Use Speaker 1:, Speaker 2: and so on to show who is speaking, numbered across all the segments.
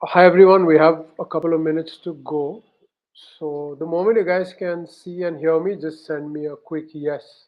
Speaker 1: Hi everyone, we have a couple of minutes to go. So the moment you guys can see and hear me, just send me a quick yes.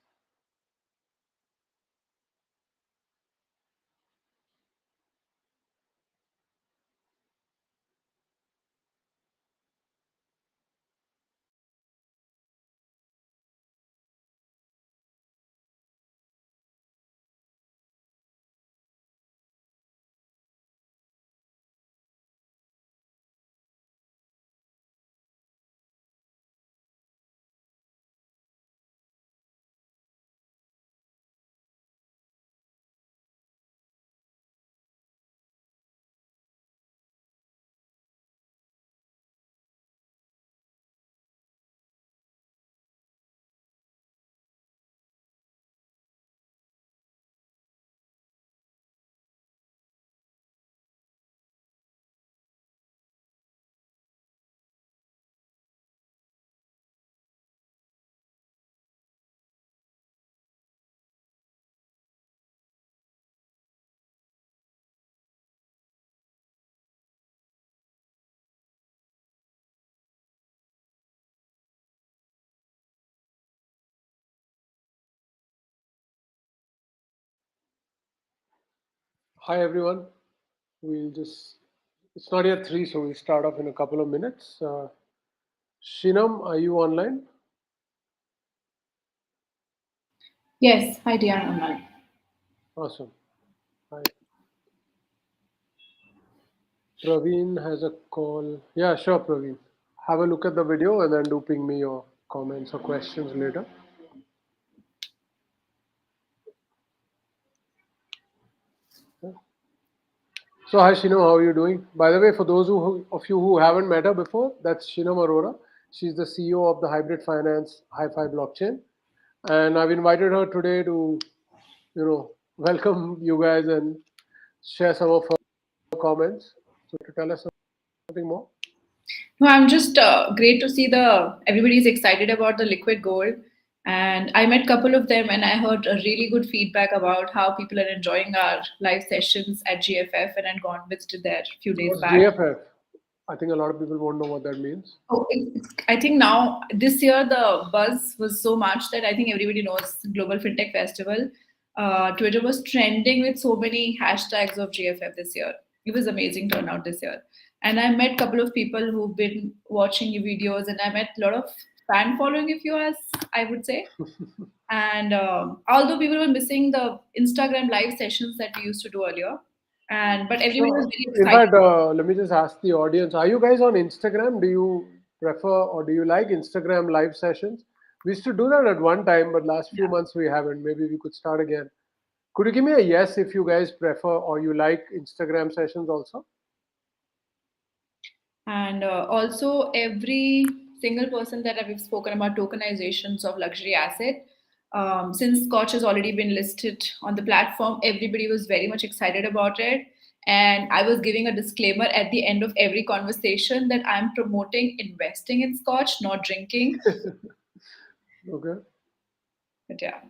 Speaker 1: Hi everyone, it's not yet 3, so we'll start off in a couple of minutes. Shinam, are you online?
Speaker 2: Yes, hi Diana online.
Speaker 1: Awesome. Hi. Praveen has a call. Yeah, sure, Praveen. Have a look at the video and then do ping me your comments or questions later. So hi Shinam, how are you doing? By the way, for those of you who haven't met her before, that's Shinam Arora. She's the CEO of the hybrid finance HYFI blockchain, and I've invited her today to, welcome you guys and share some of her comments. So to tell us something more.
Speaker 2: No, I'm just great to see the everybody's excited about the liquid gold, and I met a couple of them, and I heard a really good feedback about how people are enjoying our live sessions at GFF, and I'd gone visited there a few days
Speaker 1: What's
Speaker 2: back.
Speaker 1: GFF? I think a lot of people won't know what that means.
Speaker 2: Oh, I think now this year the buzz was so much that I think everybody knows Global FinTech Festival. Twitter was trending with so many hashtags of GFF this year. It was amazing turnout this year, and I met a couple of people who've been watching your videos, and I met a lot of fan following, if you ask, I would say. And although people were missing the Instagram live sessions that we used to do earlier, and but everybody was
Speaker 1: Sure.
Speaker 2: very
Speaker 1: In
Speaker 2: excited.
Speaker 1: fact, let me just ask the audience: are you guys on Instagram? Do you prefer or do you like Instagram live sessions? We used to do that at one time, but last few months we haven't. Maybe we could start again. Could you give me a yes if you guys prefer or you like Instagram sessions also?
Speaker 2: And also, every single person that I've spoken about tokenizations of luxury asset, since Scotch has already been listed on the platform, everybody was very much excited about it. And I was giving a disclaimer at the end of every conversation that I'm promoting investing in Scotch, not drinking.
Speaker 1: Okay.
Speaker 2: But yeah,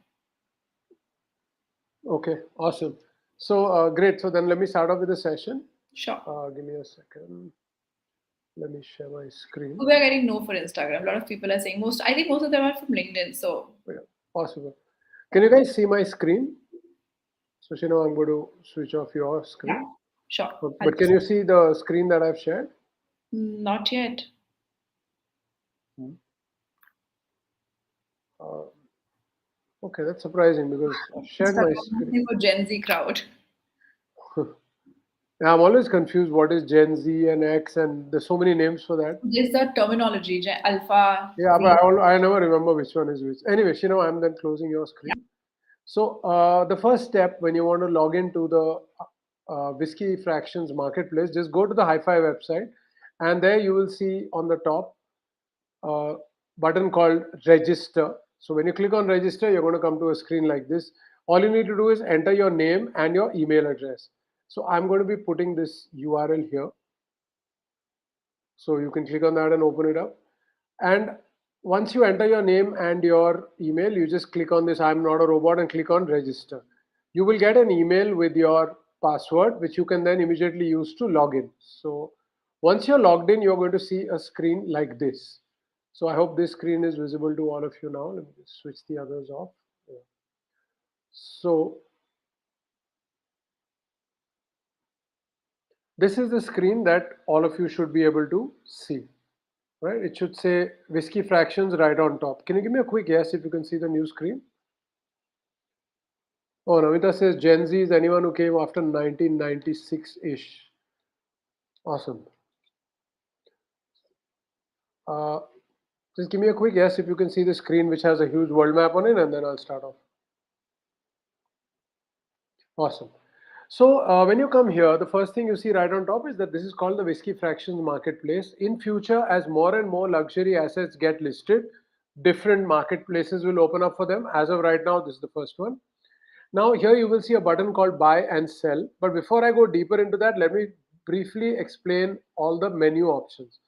Speaker 1: Okay. Awesome. So great. So then let me start off with the session.
Speaker 2: sure.
Speaker 1: Give me a second. Let me share my screen.
Speaker 2: We are getting no for Instagram. A lot of people are saying I think most of them are from LinkedIn. So
Speaker 1: Oh, yeah, possible. Can you guys see my screen? So, I'm going to switch off your
Speaker 2: yeah,
Speaker 1: screen.
Speaker 2: sure. I'll
Speaker 1: But can
Speaker 2: just
Speaker 1: you see the screen that I've shared?
Speaker 2: not yet.
Speaker 1: Hmm. Uh, okay, that's surprising because I've shared my
Speaker 2: Instagram
Speaker 1: screen.
Speaker 2: is for Gen Z crowd.
Speaker 1: Yeah, I'm always confused what is Gen Z and X, and there's so many names for that.
Speaker 2: There's the terminology, Alpha,
Speaker 1: Yeah, but
Speaker 2: Z.
Speaker 1: I never remember which one is which. Anyway, I'm then closing your
Speaker 2: Yeah.
Speaker 1: screen. So the first step when you want to log into the Whisky Fractions Marketplace, just go to the HiFi website, and there you will see on the top a button called Register. So when you click on Register, you're going to come to a screen like this. All you need to do is enter your name and your email address. So I'm going to be putting this URL here. So you can click on that and open it up. And once you enter your name and your email, you just click on this I'm not a robot and click on register. You will get an email with your password, which you can then immediately use to log in. So Once you're logged in, you're going to see a screen like this. So I hope this screen is visible to all of you now. Let me just switch the others off. Yeah. So this is the screen that all of you should be able to see, right? It should say Whisky Fractions right on top. Can you give me a quick yes if you can see the new screen? Oh, Namita says Gen Z is anyone who came after 1996-ish. Awesome. Uh, just give me a quick yes if you can see the screen which has a huge world map on it, and then I'll start off. Awesome. So when you come here, the first thing you see right on top is that this is called the Whisky Fractions Marketplace. In future, as more and more luxury assets get listed, different marketplaces will open up for them. As of right now, this is the first one. Now here you will see a button called buy and sell. But before I go deeper into that, let me briefly explain all the menu options.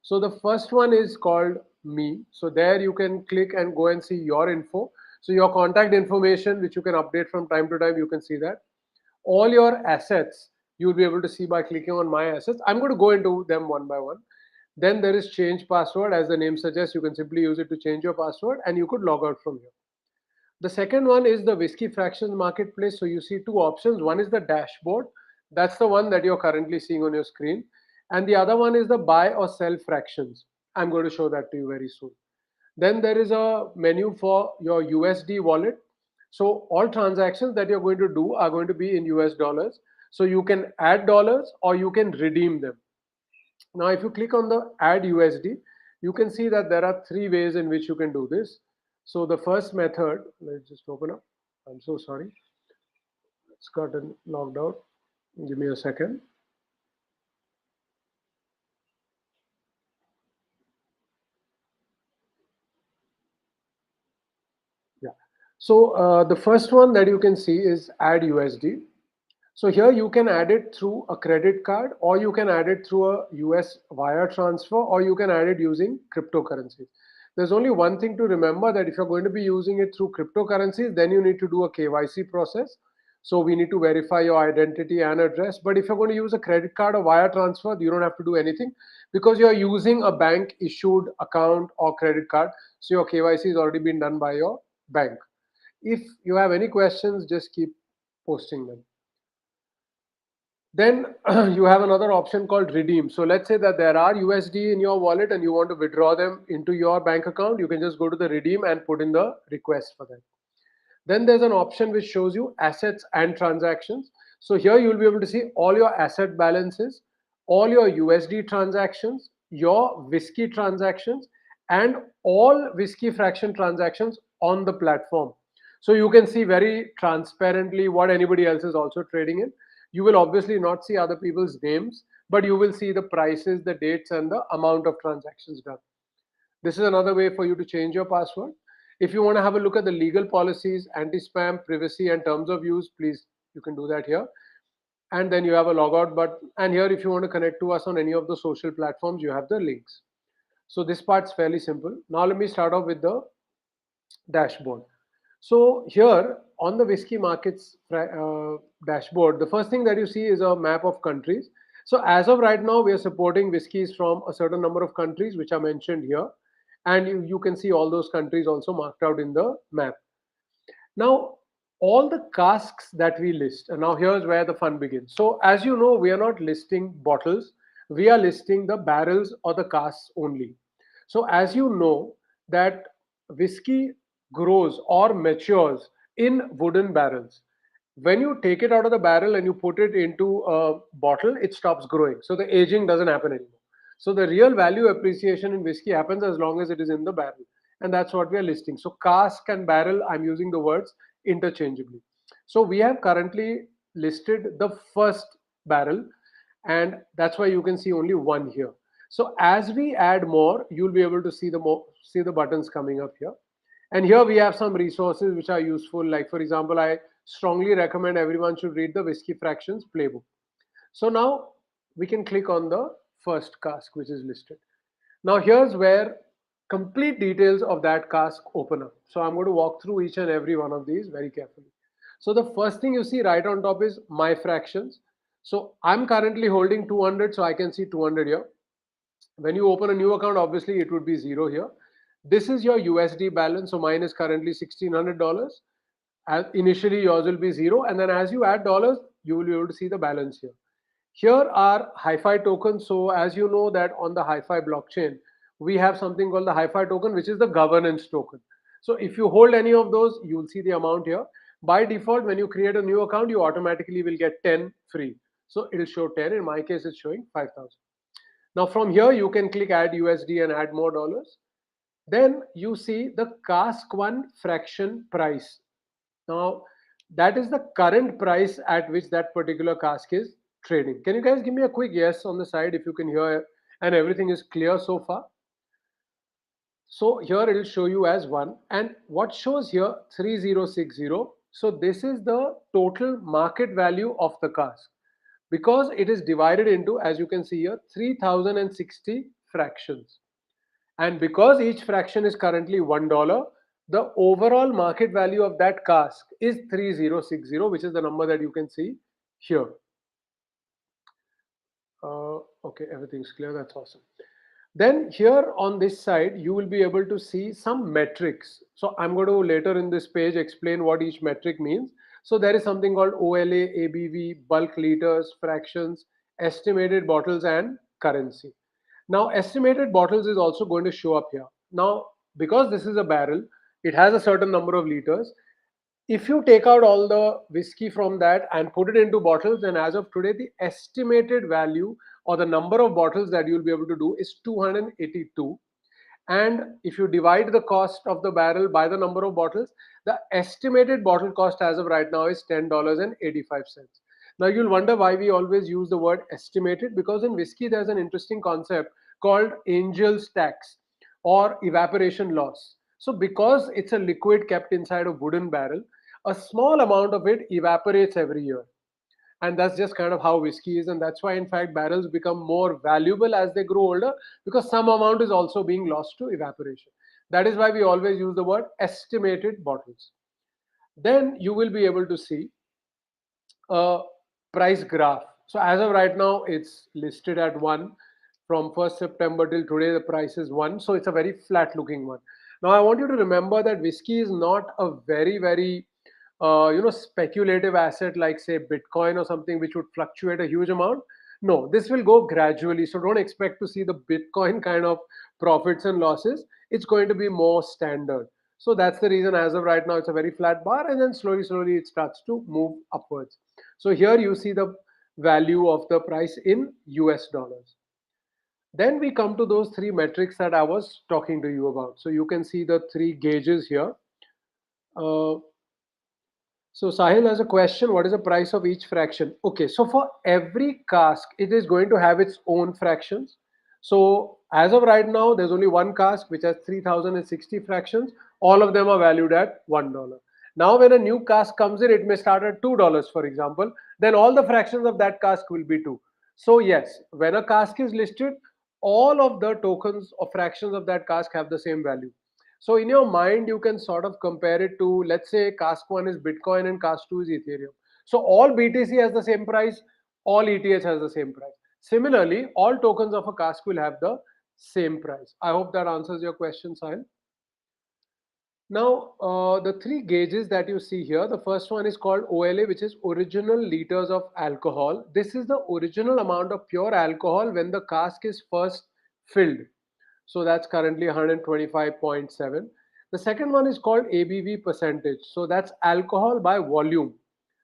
Speaker 1: So the first one is called me. So there you can click and go and see your info. So your contact information, which you can update from time to time, you can see that. All your assets, you'll be able to see by clicking on my assets. I'm going to go into them one by one. Then there is change password. As the name suggests, you can simply use it to change your password and you could log out from here. The second one is the Whisky Fractions Marketplace. So you see two options. One is the dashboard. That's the one that you're currently seeing on your screen. And the other one is the buy or sell fractions. I'm going to show that to you very soon. Then there is a menu for your USD wallet. So all transactions that you're going to do are going to be in US dollars. So you can add dollars or you can redeem them. Now, if you click on the add USD, you can see that there are three ways in which you can do this. So the first method, let's just open up. I'm so sorry. It's gotten logged out. Give me a second. Yeah. So the first one that you can see is add USD. So here you can add it through a credit card, or you can add it through a US wire transfer, or you can add it using cryptocurrencies. There's only one thing to remember, that if you're going to be using it through cryptocurrencies, then you need to do a KYC process. So we need to verify your identity and address. But if you're going to use a credit card or wire transfer, you don't have to do anything because you're using a bank issued account or credit card. So your KYC has already been done by your bank. If you have any questions, just keep posting them. Then you have another option called redeem. So let's say that there are USD in your wallet and you want to withdraw them into your bank account. You can just go to the redeem and put in the request for them. Then there's an option which shows you assets and transactions. So here you'll be able to see all your asset balances, all your USD transactions, your Whisky transactions, and all Whisky fraction transactions on the platform. So you can see very transparently what anybody else is also trading in. You will obviously not see other people's names, but you will see the prices, the dates, and the amount of transactions done. This is another way for you to change your password. If you want to have a look at the legal policies, anti-spam, privacy, and terms of use, please, you can do that here. And then you have a logout button. And here, if you want to connect to us on any of the social platforms, you have the links. So this part's fairly simple. Now let me start off with the dashboard. So here on the Whisky Markets dashboard, the first thing that you see is a map of countries. So as of right now, we are supporting whiskies from a certain number of countries, which are mentioned here. And you can see all those countries also marked out in the map. Now, all the casks that we list, and now here's where the fun begins. So as you know, we are not listing bottles, we are listing the barrels or the casks only. So as you know that whiskey grows or matures in wooden barrels. When you take it out of the barrel and you put it into a bottle, it stops growing. So the aging doesn't happen anymore. So the real value appreciation in whiskey happens as long as it is in the barrel. And that's what we are listing. So cask and barrel, I'm using the words interchangeably. So we have currently listed the first barrel, and that's why you can see only one here. So as we add more, you'll be able to see the buttons coming up here. And here we have some resources which are useful. Like for example, I strongly recommend everyone should read the Whisky Fractions playbook. So now we can click on the first cask which is listed. Now here's where complete details of that cask open up. So I'm going to walk through each and every one of these very carefully. So the first thing you see right on top is my fractions. So I'm currently holding 200, so I can see 200 here. When you open a new account, obviously it would be 0 here. This is your USD balance. So mine is currently $1,600. As initially yours will be 0, and then as you add dollars, you will be able to see the balance here. Here are HYFI tokens. So as you know that on the HYFI blockchain, we have something called the HYFI token, which is the governance token. So if you hold any of those, you will see the amount here. By default, when you create a new account, you automatically will get 10 free. So it will show 10. In my case, it's showing 5,000. Now from here, you can click add USD and add more dollars. Then you see the cask one fraction price. Now that is the current price at which that particular cask is trading. Can you guys give me a quick yes on the side if you can hear and everything is clear so far? So here it will show you as 1, and what shows here 3060. So this is the total market value of the cask, because it is divided into, as you can see here, 3060 fractions. And because each fraction is currently $1, the overall market value of that cask is 3060, which is the number that you can see here. Okay, everything's clear. That's awesome. Then here on this side, you will be able to see some metrics. So I'm going to later in this page explain what each metric means. So there is something called OLA, ABV, bulk liters, fractions, estimated bottles, and currency. Now, estimated bottles is also going to show up here. Now, because this is a barrel, it has a certain number of liters. If you take out all the whiskey from that and put it into bottles, then as of today, the estimated value or the number of bottles that you'll be able to do is 282. And if you divide the cost of the barrel by the number of bottles, the estimated bottle cost as of right now is $10.85. Now you'll wonder why we always use the word estimated, because in whiskey there's an interesting concept called angel's tax or evaporation loss. So because it's a liquid kept inside a wooden barrel, a small amount of it evaporates every year. And that's just kind of how whiskey is, and that's why in fact barrels become more valuable as they grow older, because some amount is also being lost to evaporation. That is why we always use the word estimated bottles. Then you will be able to see a price graph. So as of right now, it's listed at 1. From 1st September till today, the price is 1. So it's a very flat looking one. Now I want you to remember that whiskey is not a very speculative asset like say Bitcoin or something which would fluctuate a huge amount. No, this will go gradually. So don't expect to see the Bitcoin kind of profits and losses. It's going to be more standard. So that's the reason as of right now it's a very flat bar, and then slowly it starts to move upwards. So here you see the value of the price in US dollars. Then we come to those three metrics that I was talking to you about. So you can see the three gauges here. Uh, so Sahil has a question, what is the price of each fraction? Okay, so for every cask, it is going to have its own fractions. So as of right now, there's only one cask which has 3060 fractions. All of them are valued at $1. Now when a new cask comes in, it may start at $2, for example. Then all the fractions of that cask will be 2. So yes, when a cask is listed, all of the tokens or fractions of that cask have the same value. So in your mind, you can sort of compare it to, let's say, cask 1 is Bitcoin and cask 2 is Ethereum. So all BTC has the same price, all ETH has the same price. Similarly, all tokens of a cask will have the same price. I hope that answers your question, Sahil. Now, the three gauges that you see here, the first one is called OLA, which is original liters of alcohol. This is the original amount of pure alcohol when the cask is first filled. So that's currently 125.7. The second one is called ABV percentage. So that's alcohol by volume.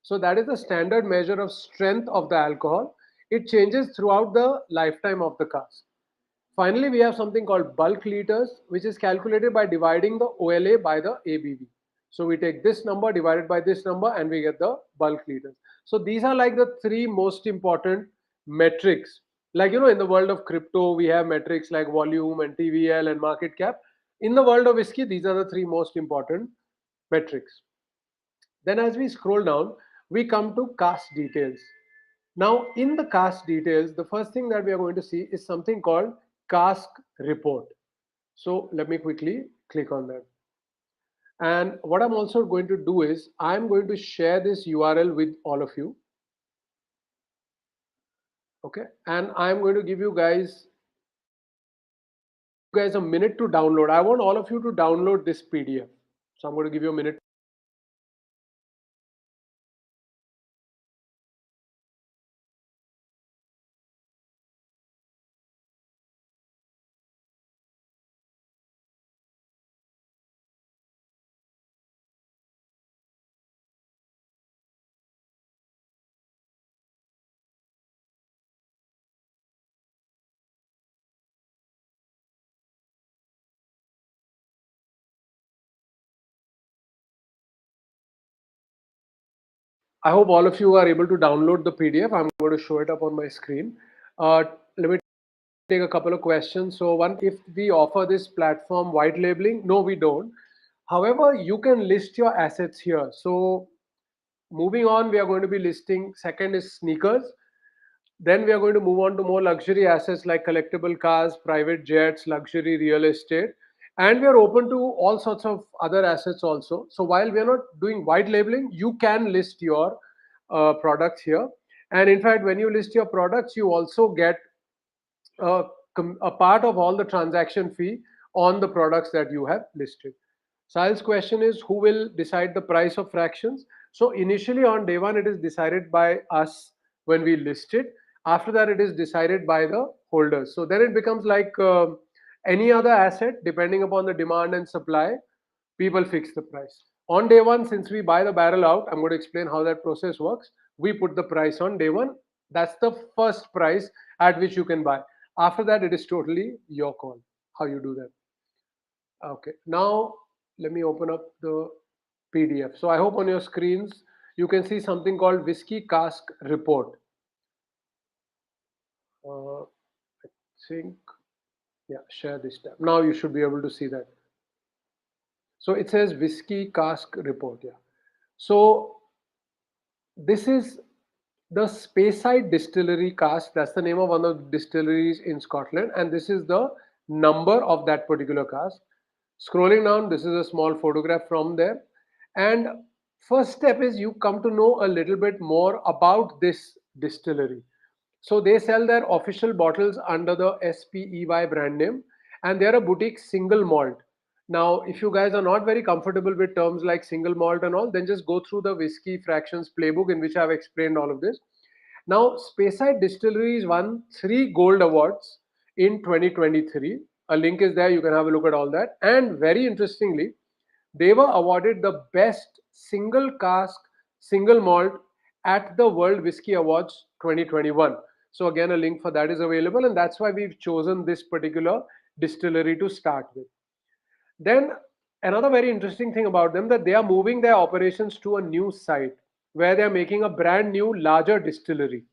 Speaker 1: So that is the standard measure of strength of the alcohol. It changes throughout the lifetime of the cask. Finally, we have something called bulk liters, which is calculated by dividing the OLA by the ABV. So we take this number divided by this number and we get the bulk liters. So these are like the three most important metrics. Like, in the world of crypto, we have metrics like volume and TVL and market cap. In the world of whiskey, these are the three most important metrics. Then as we scroll down, we come to cask details. Now, in the cask details, the first thing that we are going to see is something called cask report. So let me quickly click on that. And what I'm also going to do is I'm going to share this URL with all of you. Okay, and I'm going to give you guys a minute to download. I want all of you to download this PDF. So I'm going to give you a minute. I hope all of you are able to download the PDF. I'm going to show it up on my screen. Let me take a couple of questions. So one, if we offer this platform white labeling, no, we don't. However, you can list your assets here. So moving on, we are going to be listing, second is sneakers. Then we are going to move on to more luxury assets like collectible cars, private jets, luxury real estate. And we are open to all sorts of other assets also. So while we are not doing white labeling, you can list your products here. And in fact, when you list your products, you also get a, a part of all the transaction fee on the products that you have listed. Sahil's question is, who will decide the price of fractions? So initially on day one, it is decided by us when we list it. After that, it is decided by the holders. So then it becomes like any other asset, depending upon the demand and supply, people fix the price. On day one, since we buy the barrel out, I'm going to explain how that process works. We put the price on day one. That's the first price at which you can buy. After that, it is totally your call how you do that. Okay, now let me open up the PDF. So I hope on your screens you can see something called Whisky Cask Report. I think, yeah, share this tab. Now you should be able to see that. So it says Whisky Cask Report. Yeah. So this is the Speyside Distillery cask. That's the name of one of the distilleries in Scotland, and this is the number of that particular cask. Scrolling down, this is a small photograph from there. And first step is you come to know a little bit more about this distillery. So they sell their official bottles under the SPEY brand name, and they're a boutique single malt. Now, if you guys are not very comfortable with terms like single malt and all, then just go through the Whisky Fractions playbook in which I've explained all of this. Now, Speyside Distilleries won 3 gold awards in 2023. A link is there, you can have a look at all that. And very interestingly, they were awarded the best single cask, single malt at the World Whisky Awards 2021. So again, a link for that is available, and that's why we've chosen this particular distillery to start with. Then another very interesting thing about them that they are moving their operations to a new site where they are making a brand new larger distillery.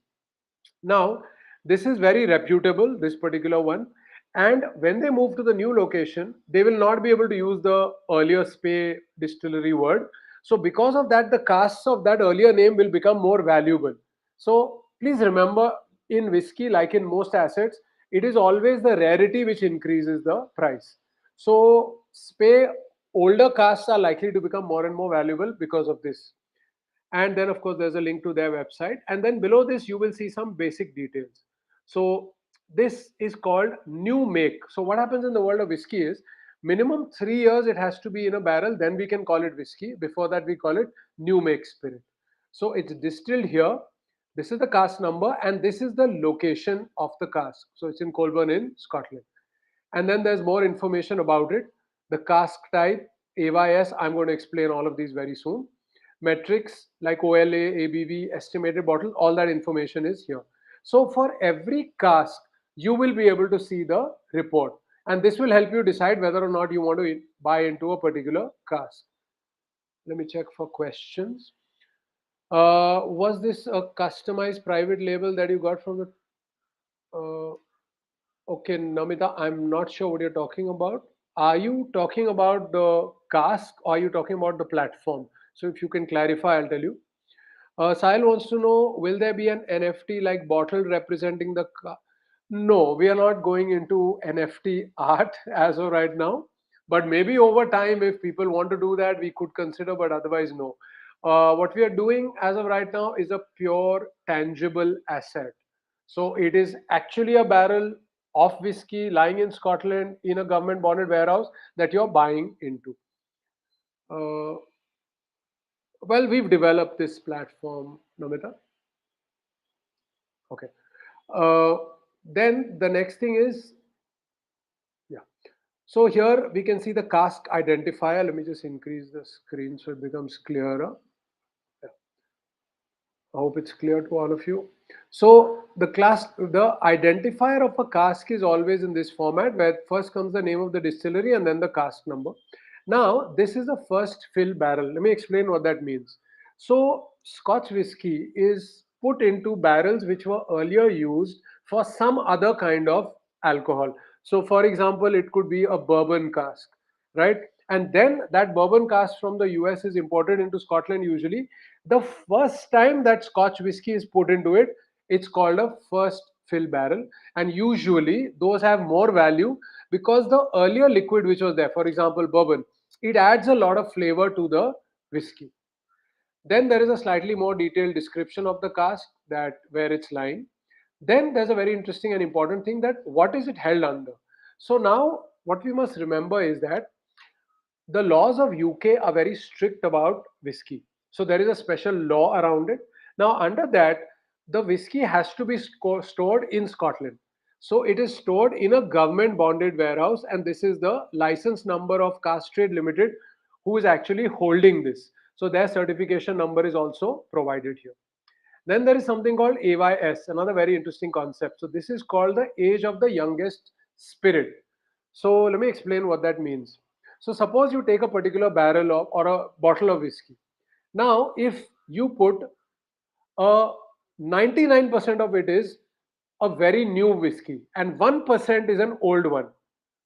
Speaker 1: Now, this is very reputable, this particular one. And when they move to the new location, they will not be able to use the earlier Spey distillery word. So, because of that, the casks of that earlier name will become more valuable. So, please remember in whiskey, like in most assets, it is always the rarity which increases the price. So, Spey older casks are likely to become more and more valuable because of this. And then of course there's a link to their website, and then below this you will see some basic details. So this is called new make. So what happens in the world of whiskey is minimum 3 years it has to be in a barrel, then we can call it whiskey. Before that we call it new make spirit. So it's distilled here. This is the cask number, and this is the location of the cask. So it's in Colburn in Scotland. And then there's more information about it. The cask type, AYS, I'm going to explain all of these very soon. Metrics like OLA, ABV, estimated bottle, all that information is here. So for every cask, you will be able to see the report. And this will help you decide whether or not you want to buy into a particular cask. Let me check for questions. Was this a customized private label that you got from the okay, Namita, I'm not sure what you're talking about. Are you talking about the cask or are you talking about the platform? So if you can clarify, I'll tell you. Sahil wants to know, will there be an NFT like bottle representing the No, we are not going into NFT art as of right now. But maybe over time, if people want to do that, we could consider, but otherwise, no. What we are doing as of right now is a pure tangible asset. So it is actually a barrel of whiskey lying in Scotland in a government bonded warehouse that you're buying into. Uh, well, we've developed this platform, Namita. Okay. Uh, then the next thing is, yeah. So here we can see the cask identifier. Let me just increase the screen so it becomes clearer. Yeah. I hope it's clear to all of you. So the identifier of a cask is always in this format where first comes the name of the distillery and then the cask number. Now, this is the first fill barrel. Let me explain what that means. So, Scotch whiskey is put into barrels which were earlier used for some other kind of alcohol. So, for example, it could be a bourbon cask, right? And then that bourbon cask from the US is imported into Scotland usually. The first time that Scotch whiskey is put into it, it's called a first fill barrel. And usually those have more value because the earlier liquid which was there, for example, bourbon, it adds a lot of flavor to the whiskey. Then there is a slightly more detailed description of the cask, that where it's lying. Then there's a very interesting and important thing, that what is it held under. So now what we must remember is that the laws of UK are very strict about whiskey. So there is a special law around it. Now, under that, the whiskey has to be stored in Scotland. So it is stored in a government bonded warehouse, and this is the license number of Cask Trade Limited who is actually holding this. So their certification number is also provided here. Then there is something called AYS, another very interesting concept. So this is called the age of the youngest spirit. So let me explain what that means. So suppose you take a particular barrel of, or a bottle of whiskey. Now, if you put a 99% of it is a very new whiskey and 1% is an old one.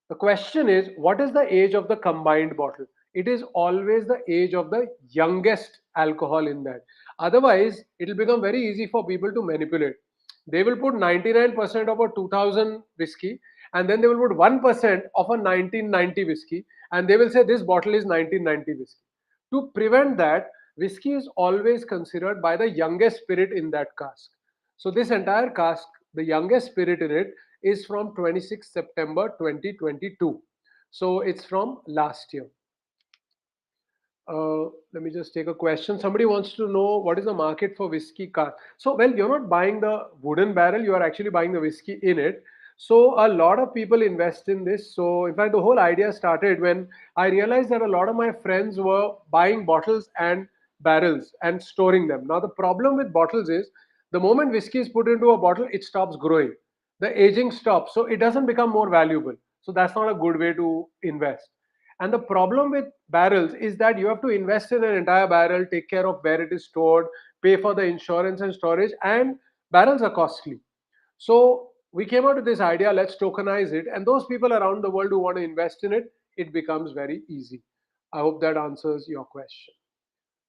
Speaker 1: The question is, what is the age of the combined bottle? It is always the age of the youngest alcohol in that. Otherwise, it will become very easy for people to manipulate. They will put 99% of a 2000 whiskey and then they will put 1% of a 1990 whiskey and they will say this bottle is 1990 whiskey. To prevent that, whiskey is always considered by the youngest spirit in that cask. So this entire cask, the youngest spirit in it, is from 26 September 2022. So it's from last year. Let me just take a question. Somebody wants to know what is the market for whiskey cask. So, well, you're not buying the wooden barrel, you are actually buying the whiskey in it. So, a lot of people invest in this. So, in fact, the whole idea started when I realized that a lot of my friends were buying bottles and barrels and storing them. Now, the problem with bottles is the moment whiskey is put into a bottle, it stops growing. The aging stops. So, it doesn't become more valuable. So, that's not a good way to invest. And the problem with barrels is that you have to invest in an entire barrel, take care of where it is stored, pay for the insurance and storage, and barrels are costly. So we came out with this idea, let's tokenize it. And those people around the world who want to invest in it, it becomes very easy. I hope that answers your question.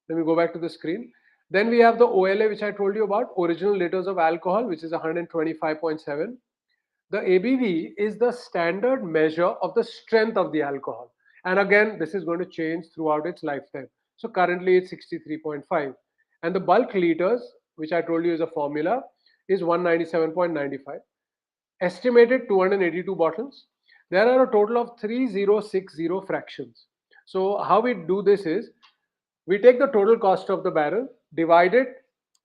Speaker 1: Let me go back to the screen. Then we have the OLA, which I told you about, original liters of alcohol, which is 125.7. The ABV is the standard measure of the strength of the alcohol. And again, this is going to change throughout its lifetime. So currently it's 63.5. And the bulk liters, which I told you is a formula, is 197.95. Estimated 282 bottles. There are a total of 3060 fractions. So how we do this is, we take the total cost of the barrel, divide it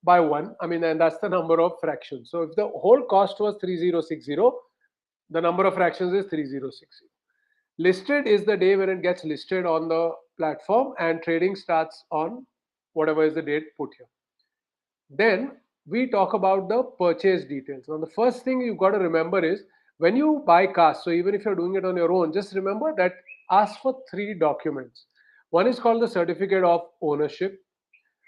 Speaker 1: by 1. I mean, and that's the number of fractions. So if the whole cost was 3060, the number of fractions is 3060. Listed is the day when it gets listed on the platform and trading starts on whatever is the date put here. Then we talk about the purchase details. Now, the first thing you've got to remember is when you buy cars, so even if you're doing it on your own, just remember that ask for 3 documents. One is called the certificate of ownership.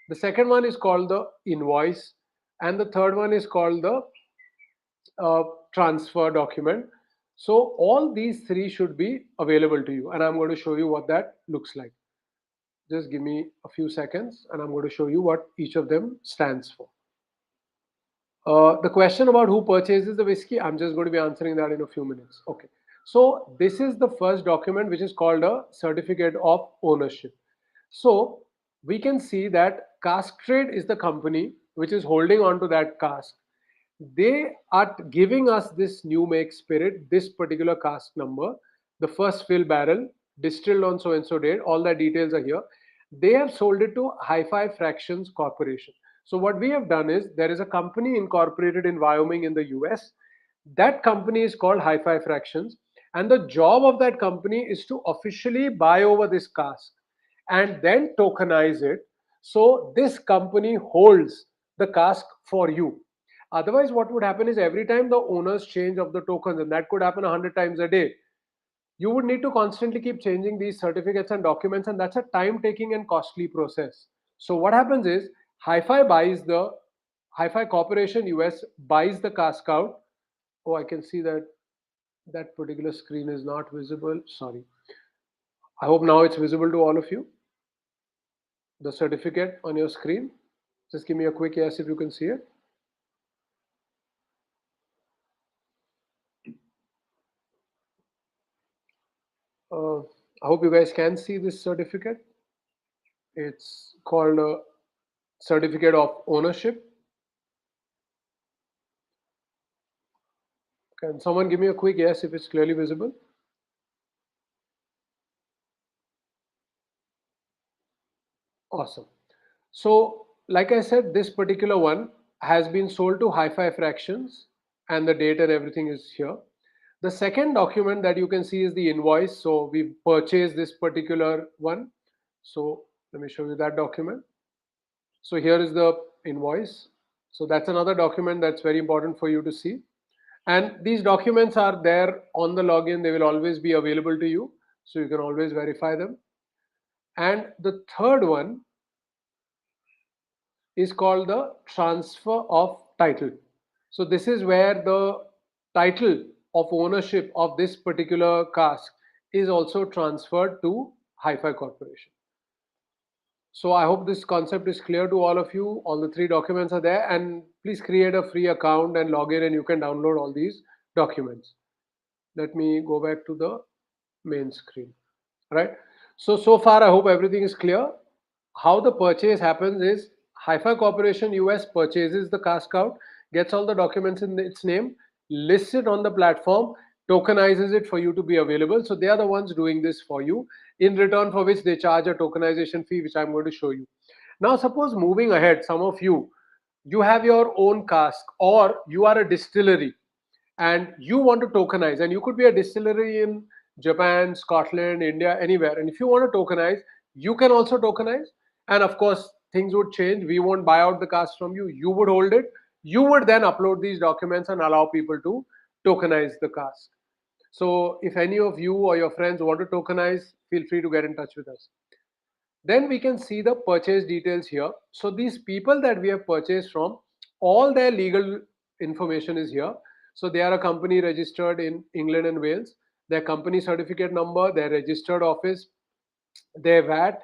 Speaker 1: The second one is called the invoice. And the third one is called the transfer document. So all these 3 should be available to you. And I'm going to show you what that looks like. Just give me a few seconds and I'm going to show you what each of them stands for. The question about who purchases the whiskey, I'm just going to be answering that in a few minutes. Okay. So this is the first document, which is called a certificate of ownership. So we can see that Cask Trade is the company which is holding on to that cask. they are giving us this new make spirit, this particular cask number, the first fill barrel, distilled on so and so date, all the details are here. They have sold it to HYFI Fractions Corporation. So what we have done is there is a company incorporated in Wyoming in the US. That company is called HYFI Fractions, and the job of that company is to officially buy over this cask and then tokenize it. So this company holds the cask for you. Otherwise, what would happen is every time the owners change of the tokens, and that could happen 100 times a day, you would need to constantly keep changing these certificates and documents, and that's a time taking and costly process. So what happens is HiFi buys the HiFi Corporation US buys the cask out. Oh, I can see that that particular screen is not visible. Sorry. I hope now it's visible to all of you. The certificate on your screen. Just give me a quick yes if you can see it. I hope you guys can see this certificate. It's called a certificate of ownership. Can someone give me a quick yes if it's clearly visible? Awesome. So, like I said, this particular one has been sold to HiFi Fractions, and the date and everything is here. The second document that you can see is the invoice. So we purchased this particular one. So let me show you that document. So here is the invoice. So that's another document that's very important for you to see. And these documents are there on the login. They will always be available to you. So you can always verify them. And the third one is called the transfer of title. So this is where the title of ownership of this particular cask is also transferred to HiFi Corporation. So I hope this concept is clear to all of you. All the three documents are there, and please create a free account and log in and you can download all these documents. Let me go back to the main screen. Right. So far I hope everything is clear. How the purchase happens is HiFi Corporation US purchases the cask out, gets all the documents in its name, lists it on the platform, tokenizes it for you to be available. So they are the ones doing this for you, in return for which they charge a tokenization fee, which I'm going to show you. Now, suppose moving ahead, some of you have your own cask, or you are a distillery and you want to tokenize, and you could be a distillery in Japan, Scotland, India, anywhere, and if you want to tokenize, you can also tokenize. And of course things would change. We won't buy out the cask from you, you would hold it. You would then upload these documents and allow people to tokenize the cask. So if any of you or your friends want to tokenize, feel free to get in touch with us. Then we can see the purchase details here. So these people that we have purchased from, all their legal information is here. So they are a company registered in England and Wales. Their company certificate number, their registered office, their VAT,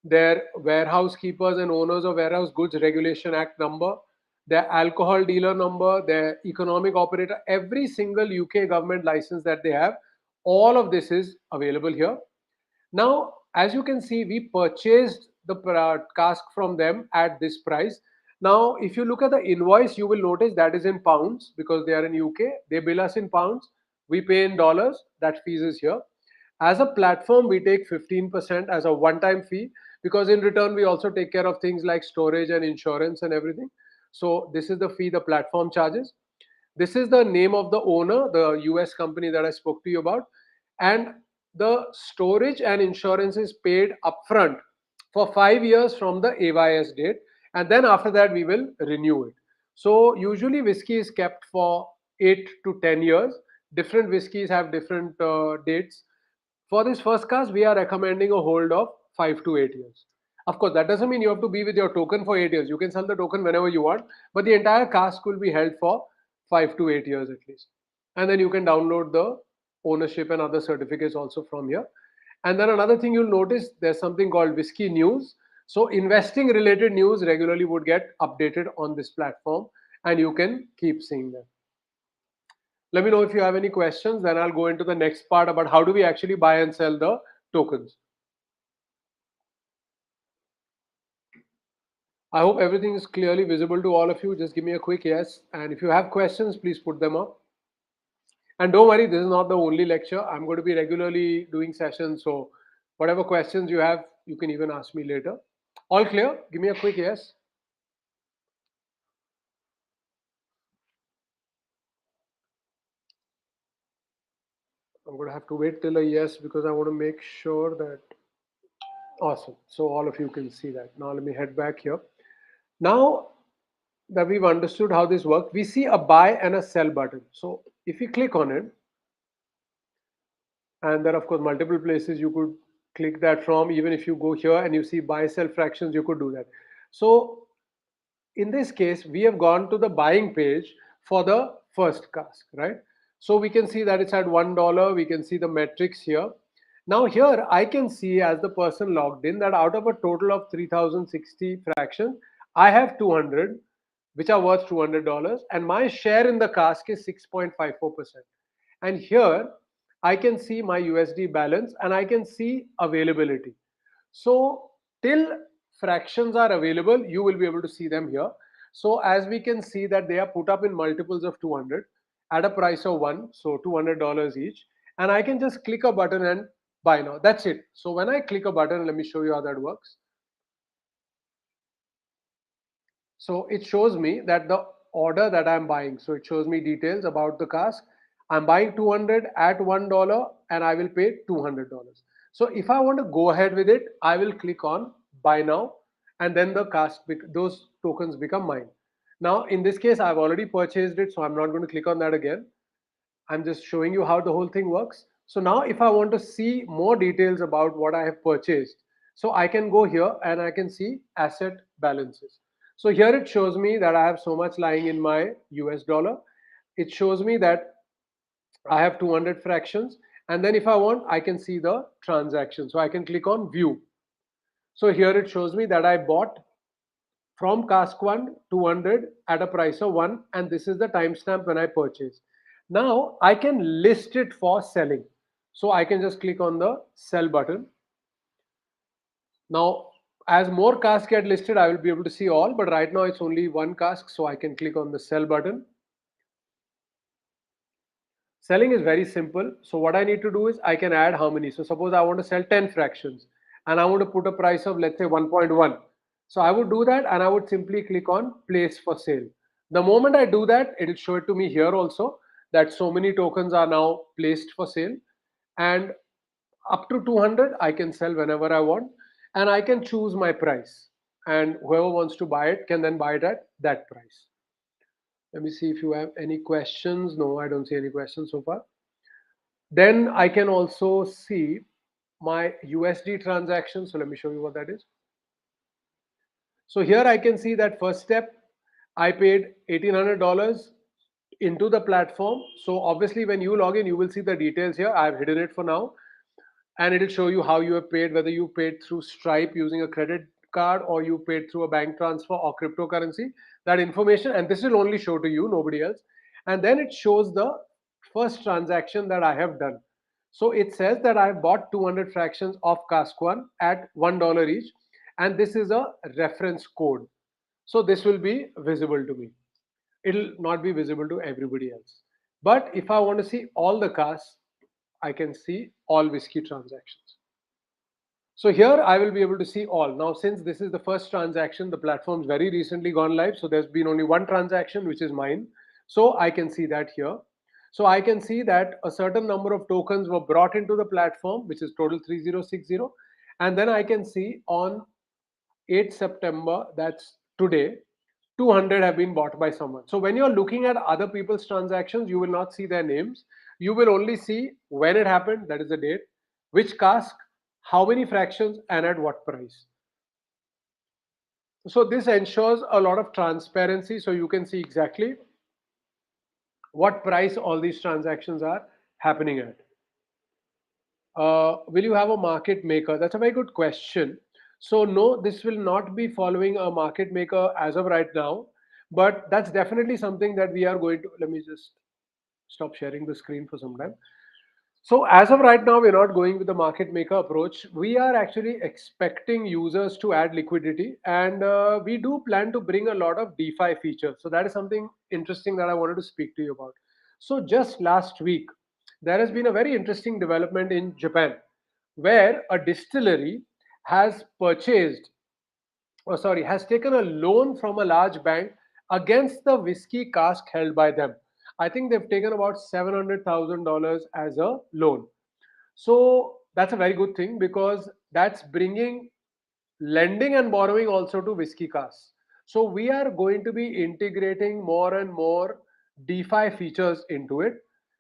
Speaker 1: their warehouse keepers and owners of warehouse goods regulation act number, their alcohol dealer number, their economic operator, every single UK government license that they have, all of this is available here. Now, as you can see, we purchased the cask from them at this price. Now, if you look at the invoice, you will notice that is in pounds because they are in UK. They bill us in pounds. We pay in dollars. That fees is here. As a platform, we take 15% as a one-time fee because in return, we also take care of things like storage and insurance and everything. So this is the fee the platform charges. This is the name of the owner, the US company that I spoke to you about. And the storage and insurance is paid upfront for 5 years from the AYS date. And then after that, we will renew it. So usually whiskey is kept for 8 to 10 years. Different whiskeys have different dates. For this first cask, we are recommending a hold of 5 to 8 years. Of course, that doesn't mean you have to be with your token for 8 years. You can sell the token whenever you want, but the entire cask will be held for 5 to 8 years at least. And then you can download the ownership and other certificates also from here. And then another thing you'll notice, there's something called Whisky News. So investing related news regularly would get updated on this platform and you can keep seeing them. Let me know if you have any questions, then I'll go into the next part about how do we actually buy and sell the tokens. I hope everything is clearly visible to all of you. Just give me a quick yes. And if you have questions, please put them up. And don't worry, this is not the only lecture. I'm going to be regularly doing sessions. So whatever questions you have, you can even ask me later. All clear? Give me a quick yes. I'm going to have to wait till a yes because I want to make sure that. Awesome. So all of you can see that. Now let me head back here. Now that we've understood how this works, we see a buy and a sell button. So if you click on it, and there are of course multiple places you could click that from. Even if you go here and you see buy sell fractions, you could do that. So in this case, we have gone to the buying page for the first cask, right? So we can see that it's at $1. We can see the metrics here. Now here I can see, as the person logged in, that out of a total of 3060 fractions, I have 200 which are worth $200, and my share in the cask is 6.54%. And here I can see my USD balance and I can see availability. So till fractions are available, you will be able to see them here. So as we can see that they are put up in multiples of 200 at a price of 1, so $200 each. And I can just click a button and buy now. That's it. So when I click a button, let me show you how that works. So it shows me that the order that I'm buying. So it shows me details about the cask. I'm buying 200 at $1 and I will pay $200. So if I want to go ahead with it, I will click on buy now, and then the cask, those tokens become mine. Now in this case, I've already purchased it, so I'm not going to click on that again. I'm just showing you how the whole thing works. So now if I want to see more details about what I have purchased, so I can go here and I can see asset balances. So here it shows me that I have so much lying in my US dollar. It shows me that I have 200 fractions. And then if I want, I can see the transaction. So I can click on view. So here it shows me that I bought from cask 1 200 at a price of 1, and this is the timestamp when I purchased. Now I can list it for selling. So I can just click on the sell button. Now as more casks get listed, I will be able to see all, but right now it's only one cask, so I can click on the sell button. Selling is very simple. So what I need to do is I can add how many. So suppose I want to sell 10 fractions and I want to put a price of, let's say, 1.1. So I would do that and I would simply click on place for sale. The moment I do that, it will show it to me here also that so many tokens are now placed for sale, and up to 200 I can sell whenever I want, and I can choose my price, and whoever wants to buy it can then buy it at that price. Let me see if you have any questions. No, I don't see any questions so far. Then I can also see my USD transaction. So let me show you what that is. So here I can see that first step, I paid $1,800 into the platform. So obviously when you log in, you will see the details here. I've hidden it for now. And it'll show you how you have paid, whether you paid through Stripe using a credit card or you paid through a bank transfer or cryptocurrency, that information. And this will only show to you, nobody else. And then it shows the first transaction that I have done. So it says that I have bought 200 fractions of cask 1 at $1 each, and this is a reference code. So this will be visible to me. It'll not be visible to everybody else. But if I want to see all the casks, I can see all whiskey transactions. So here I will be able to see all. Now, since this is the first transaction, the platform's very recently gone live. So there's been only one transaction, which is mine. So I can see that here. So I can see that a certain number of tokens were brought into the platform, which is total 3060. And then I can see on 8th September, that's today, 200 have been bought by someone. So when you're looking at other people's transactions, you will not see their names. You will only see when it happened, that is the date, which cask, how many fractions, and at what price. So this ensures a lot of transparency, so you can see exactly what price all these transactions are happening at. Will you have a market maker? That's a very good question. So no, this will not be following a market maker as of right now, but that's definitely something that we are going to. Let me just stop sharing the screen for some time. So as of right now, we're not going with the market maker approach. We are actually expecting users to add liquidity, and we do plan to bring a lot of DeFi features. So that is something interesting that I wanted to speak to you about. So just last week, there has been a very interesting development in Japan, where a distillery has purchased, or sorry, has taken a loan from a large bank against the whiskey cask held by them. I think they've taken about $700,000 as a loan. So that's a very good thing because that's bringing lending and borrowing also to whiskey casks. So we are going to be integrating more and more DeFi features into it.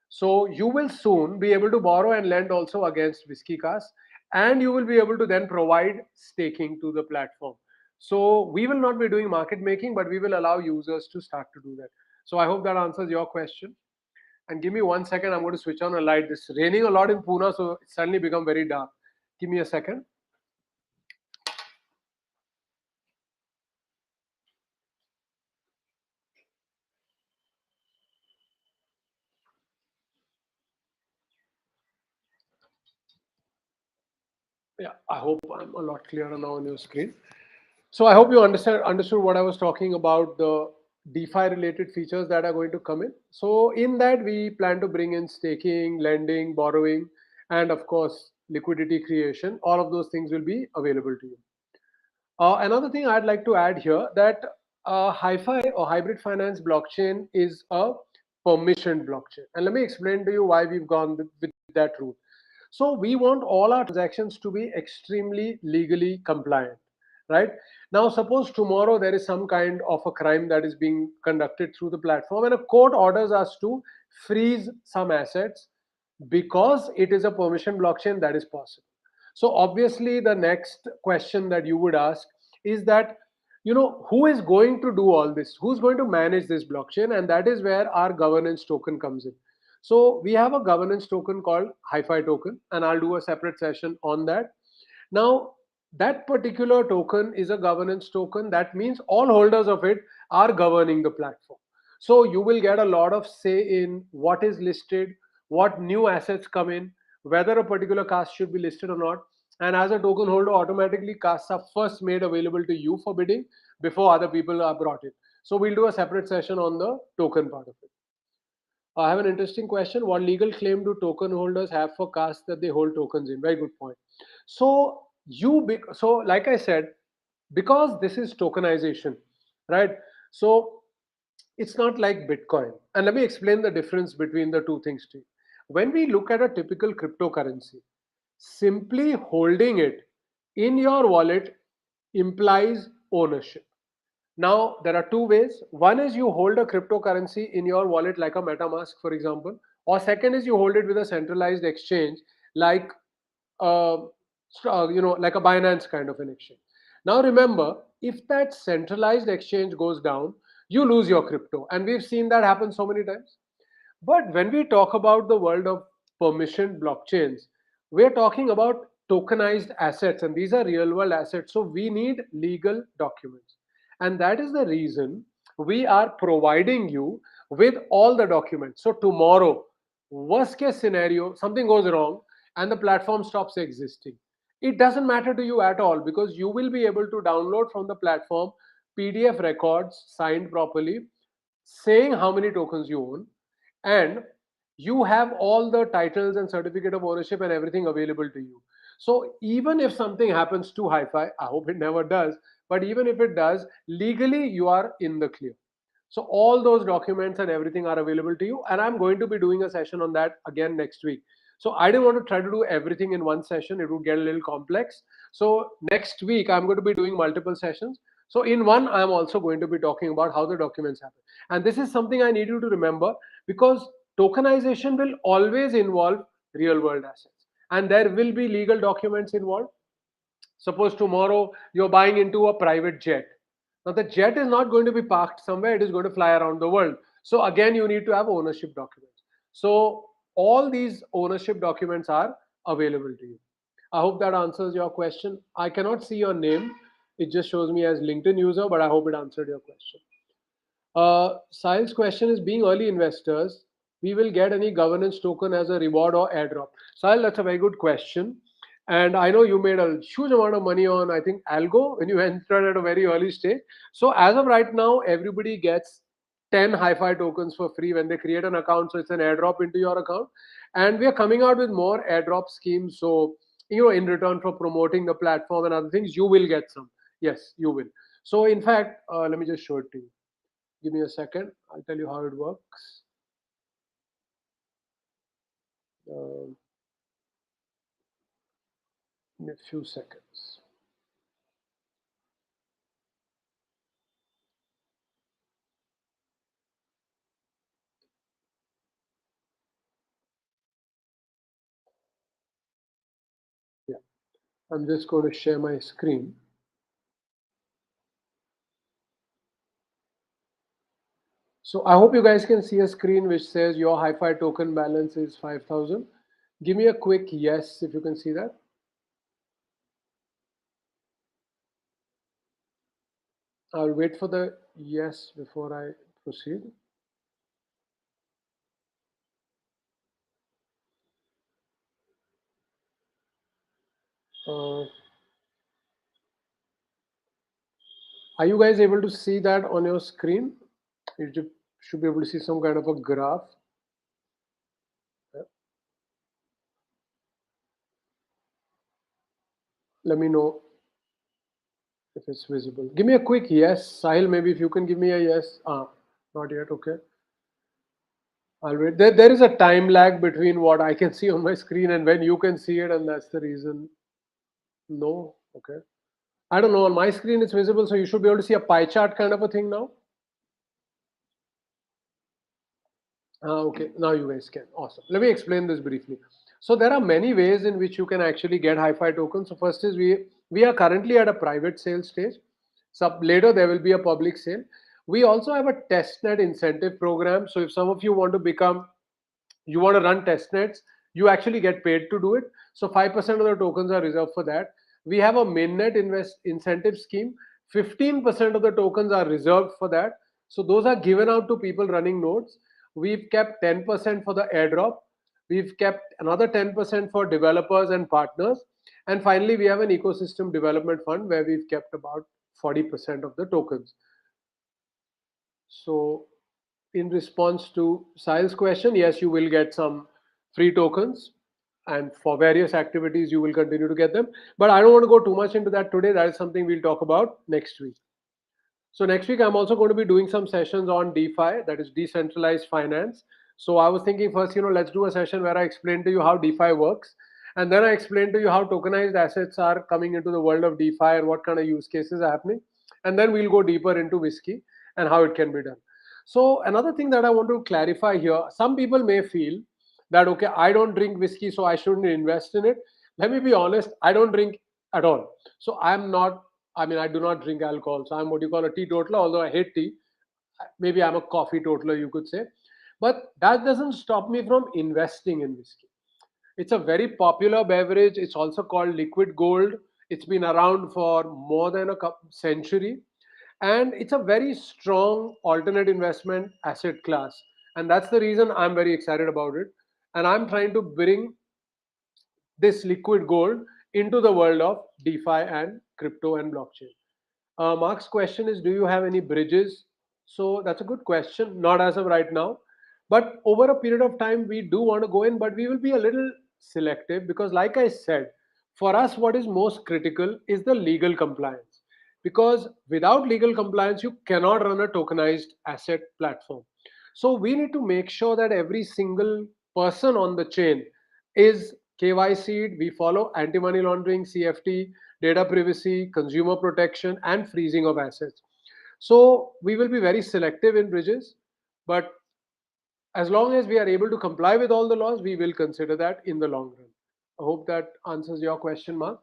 Speaker 1: So you will soon be able to borrow and lend also against whiskey casks, and you will be able to then provide staking to the platform. So we will not be doing market making, but we will allow users to start to do that. So I hope that answers your question. And give me 1 second, I'm going to switch on a light. It's raining a lot in Pune, so it's suddenly become very dark. Give me a second. Yeah, I hope I'm a lot clearer now on your screen. So I hope you understood what I was talking about, the DeFi related features that are going to come in. So in that we plan to bring in staking, lending, borrowing, and of course liquidity creation. All of those things will be available to you. Another thing I'd like to add here that HYFI or hybrid finance blockchain is a permissioned blockchain. And let me explain to you why we've gone with that route. So we want all our transactions to be extremely legally compliant, right? Now, suppose tomorrow there is some kind of a crime that is being conducted through the platform and a court orders us to freeze some assets because it is a permission blockchain, that is possible. So obviously the next question that you would ask is that, who is going to do all this, who's going to manage this blockchain, and that is where our governance token comes in. So we have a governance token called HYFI token, and I'll do a separate session on that. Now, that particular token is a governance token. That means all holders of it are governing the platform. So you will get a lot of say in what is listed, what new assets come in, whether a particular cask should be listed or not. And as a token holder, automatically casks are first made available to you for bidding before other people are brought in. So we'll do a separate session on the token part of it. I have an interesting question. What legal claim do token holders have for casks that they hold tokens in? Very good point. So like I said, because this is tokenization, right? So it's not like Bitcoin. And let me explain the difference between the two things to you. When we look at a typical cryptocurrency, simply holding it in your wallet implies ownership. Now, there are two ways. One is you hold a cryptocurrency in your wallet, like a MetaMask, for example, or second is you hold it with a centralized exchange, like uh, like a Binance kind of an exchange. Now, remember, if that centralized exchange goes down, you lose your crypto, and we've seen that happen so many times. But when we talk about the world of permissioned blockchains, we're talking about tokenized assets, and these are real world assets. So we need legal documents. And that is the reason we are providing you with all the documents. So tomorrow, worst case scenario, something goes wrong and the platform stops existing. It doesn't matter to you at all because you will be able to download from the platform PDF records signed properly saying how many tokens you own, and you have all the titles and certificate of ownership and everything available to you. So even if something happens to HiFi, I hope it never does, but even if it does, legally you are in the clear. So all those documents and everything are available to you, and I'm going to be doing a session on that again next week. So I didn't want to try to do everything in one session, it would get a little complex. So next week I'm going to be doing multiple sessions. So in one, I'm also going to be talking about how the documents happen. And this is something I need you to remember because tokenization will always involve real world assets and there will be legal documents involved. Suppose tomorrow you're buying into a private jet. Now the jet is not going to be parked somewhere, it is going to fly around the world. So again, you need to have ownership documents. So all these ownership documents are available to you. I hope that answers your question. I cannot see your name. It just shows me as LinkedIn user, but I hope it answered your question. Sahil's question is being early investors, we will get any governance token as a reward or airdrop? Sahil, that's a very good question. And I know you made a huge amount of money on, I think, Algo when you entered at a very early stage. So as of right now, everybody gets 10 HYFI tokens for free when they create an account. So it's an airdrop into your account. And we are coming out with more airdrop schemes. So, in return for promoting the platform and other things, you will get some. Yes, you will. So in fact, let me just show it to you. Give me a second. I'll tell you how it works. Um, in a few seconds. Yeah, I'm just going to share my screen. So I hope you guys can see a screen which says your HYFI token balance is 5,000. Give me a quick yes if you can see that. I'll wait for the yes before I proceed. Uh, are you guys able to see that on your screen? You should be able to see some kind of a graph. Let me know if it's visible. Give me a quick yes. Sahil, maybe if you can give me a yes. Not yet. Okay. I'll wait. There is a time lag between what I can see on my screen and when you can see it, and that's the reason. No. Okay. I don't know. On my screen, it's visible, so you should be able to see a pie chart kind of a thing now. Okay, now you guys can. Awesome. Let me explain this briefly. So there are many ways in which you can actually get HYFI tokens. So first is we are currently at a private sale stage. So later there will be a public sale. We also have a testnet incentive program. So if some of you want to become, you want to run testnets, you actually get paid to do it. So 5% of the tokens are reserved for that. We have a mainnet invest incentive scheme. 15% of the tokens are reserved for that. So those are given out to people running nodes. We've kept 10% for the airdrop. We've kept another 10% for developers and partners. And finally, we have an ecosystem development fund where we've kept about 40% of the tokens. So in response to Sahil's question, yes, you will get some free tokens, and for various activities, you will continue to get them. But I don't want to go too much into that today. That is something we'll talk about next week. So next week, I'm also going to be doing some sessions on DeFi, that is decentralized finance. So I was thinking first, let's do a session where I explain to you how DeFi works. And then I explain to you how tokenized assets are coming into the world of DeFi and what kind of use cases are happening. And then we'll go deeper into Whisky and how it can be done. So another thing that I want to clarify here, some people may feel that, okay, I don't drink whiskey, so I shouldn't invest in it. Let me be honest, I don't drink at all. So I do not drink alcohol. So I'm what you call a teetotaler, although I hate tea. Maybe I'm a coffee totaler, you could say. But that doesn't stop me from investing in whiskey. It's a very popular beverage. It's also called liquid gold. It's been around for more than a century. And it's a very strong alternate investment asset class. And that's the reason I'm very excited about it. And I'm trying to bring this liquid gold into the world of DeFi and crypto and blockchain. Mark's question is, do you have any bridges? So that's a good question. Not as of right now, but over a period of time, we do want to go in, but we will be a little selective because, like I said, for us, what is most critical is the legal compliance. Because without legal compliance, you cannot run a tokenized asset platform. So we need to make sure that every single person on the chain is KYC'd. We follow anti-money laundering, CFT, data privacy, consumer protection, and freezing of assets. So we will be very selective in bridges, but as long as we are able to comply with all the laws, we will consider that in the long run. I hope that answers your question, Mark.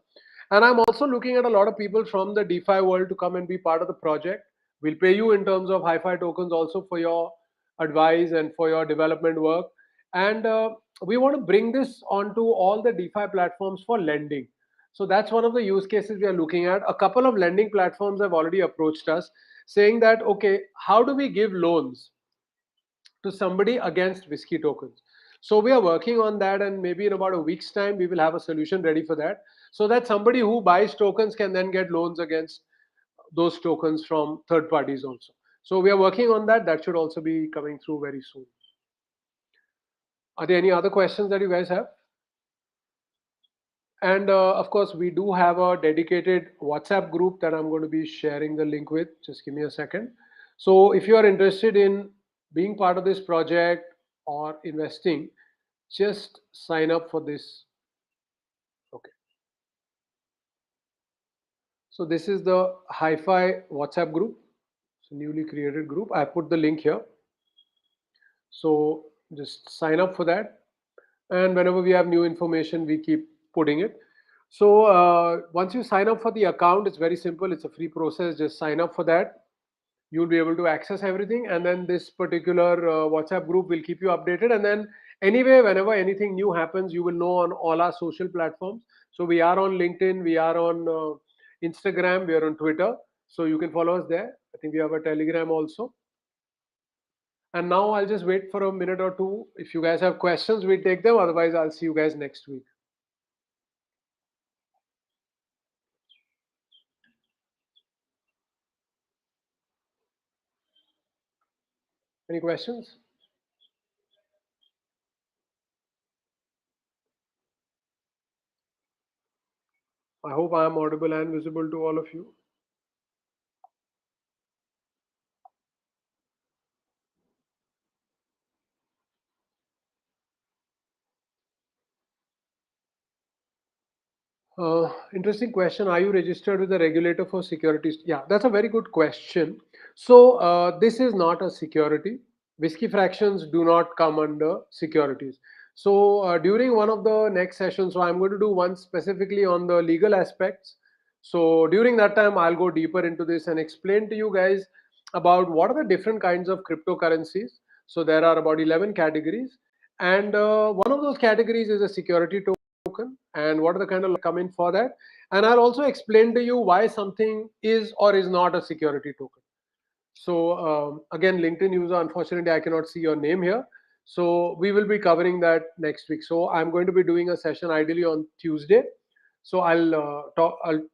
Speaker 1: And I'm also looking at a lot of people from the DeFi world to come and be part of the project. We'll pay you in terms of HYFI tokens also for your advice and for your development work. And we want to bring this onto all the DeFi platforms for lending. So that's one of the use cases we are looking at. A couple of lending platforms have already approached us saying that, okay, how do we give loans to somebody against Whisky tokens. So we are working on that, and maybe in about a week's time, we will have a solution ready for that, so that somebody who buys tokens can then get loans against those tokens from third parties also. So we are working on that. That should also be coming through very soon. Are there any other questions that you guys have? And of course, we do have a dedicated WhatsApp group that I'm going to be sharing the link with. Just give me a second. So if you are interested in being part of this project or investing, just sign up for this. Okay. So this is the HYFI WhatsApp group. It's a newly created group. I put the link here. So just sign up for that. And whenever we have new information, we keep putting it. So once you sign up for the account, it's very simple. It's a free process. Just sign up for that. You'll be able to access everything, and then this particular WhatsApp group will keep you updated. And then anyway, whenever anything new happens, you will know on all our social platforms. So we are on LinkedIn, we are on Instagram, we are on Twitter. So you can follow us there. I think we have a Telegram also. And now I'll just wait for a minute or two. If you guys have questions, we take them. Otherwise, I'll see you guys next week. Any questions? I hope I am audible and visible to all of you. Interesting question. Are you registered with the regulator for securities? Yeah, that's a very good question. So this is not a security. Whisky fractions do not come under securities. So during one of the next sessions, so I'm going to do one specifically on the legal aspects. So during that time, I'll go deeper into this and explain to you guys about what are the different kinds of cryptocurrencies. So there are about 11 categories, and one of those categories is a security token, and what are the kind of come in for that. And I'll also explain to you why something is or is not a security token. So again, LinkedIn user, unfortunately I cannot see your name here, so we will be covering that next week. So I'm going to be doing a session ideally on Tuesday. So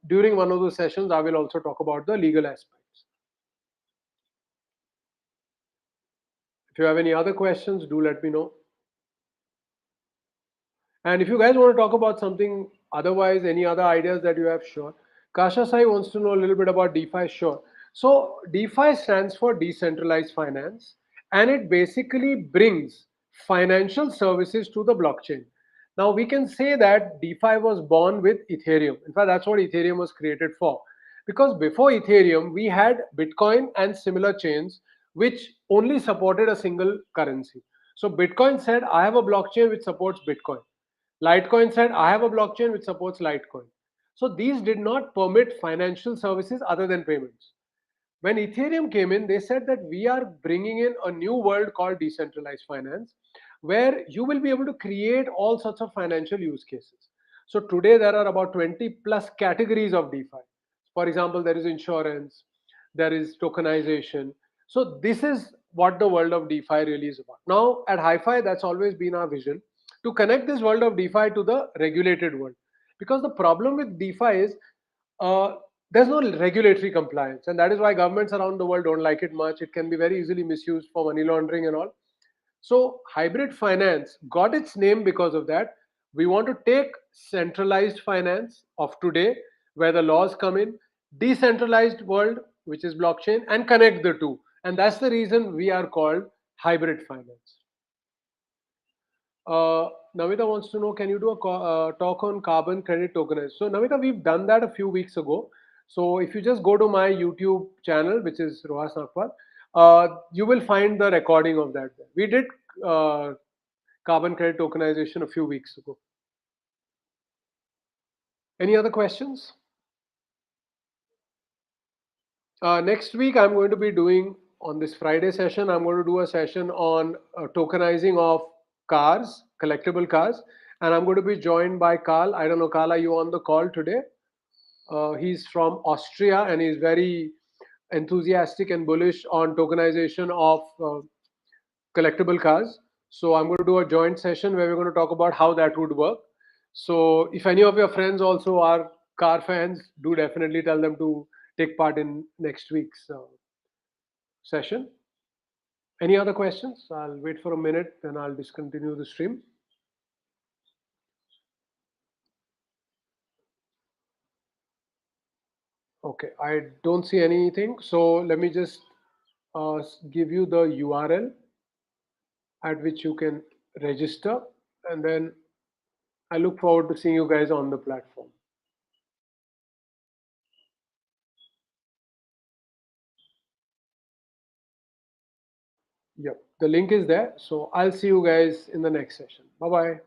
Speaker 1: during one of those sessions I will also talk about the legal aspects. If you have any other questions, do let me know. And if you guys want to talk about something otherwise, any other ideas that you have, sure. Kasha Sai wants to know a little bit about DeFi, sure. So DeFi stands for decentralized finance, and it basically brings financial services to the blockchain. Now we can say that DeFi was born with Ethereum. In fact, that's what Ethereum was created for. Because before Ethereum, we had Bitcoin and similar chains which only supported a single currency. So Bitcoin said, I have a blockchain which supports Bitcoin. Litecoin said, I have a blockchain which supports Litecoin. So these did not permit financial services other than payments. When Ethereum came in, they said that we are bringing in a new world called decentralized finance, where you will be able to create all sorts of financial use cases. So today there are about 20 plus categories of DeFi. For example, there is insurance, there is tokenization. So this is what the world of DeFi really is about. Now at HYFI, that's always been our vision, to connect this world of DeFi to the regulated world. Because the problem with DeFi is uh, there's no regulatory compliance, and that is why governments around the world don't like it much. It can be very easily misused for money laundering and all. So hybrid finance got its name because of that. We want to take centralized finance of today, where the laws come in, decentralized world, which is blockchain, and connect the two. And that's the reason we are called hybrid finance. Namita wants to know, can you do a talk on carbon credit tokenization? So Namita, we've done that a few weeks ago. So if you just go to my YouTube channel, which is Rohas Nagpal, you will find the recording of that. We did uh, carbon credit tokenization a few weeks ago. Any other questions? Next week, I'm going to be doing, on this Friday session, I'm going to do a session on tokenizing of cars, collectible cars. And I'm going to be joined by Carl. I don't know, Carl, are you on the call today? He's from Austria, and he's very enthusiastic and bullish on tokenization of collectible cars. So I'm going to do a joint session where we're going to talk about how that would work. So if any of your friends also are car fans, do definitely tell them to take part in next week's session. Any other questions? I'll wait for a minute, then I'll discontinue the stream. Okay, I don't see anything. So let me just give you the URL at which you can register, and then I look forward to seeing you guys on the platform. Yep, the link is there. So I'll see you guys in the next session. Bye bye.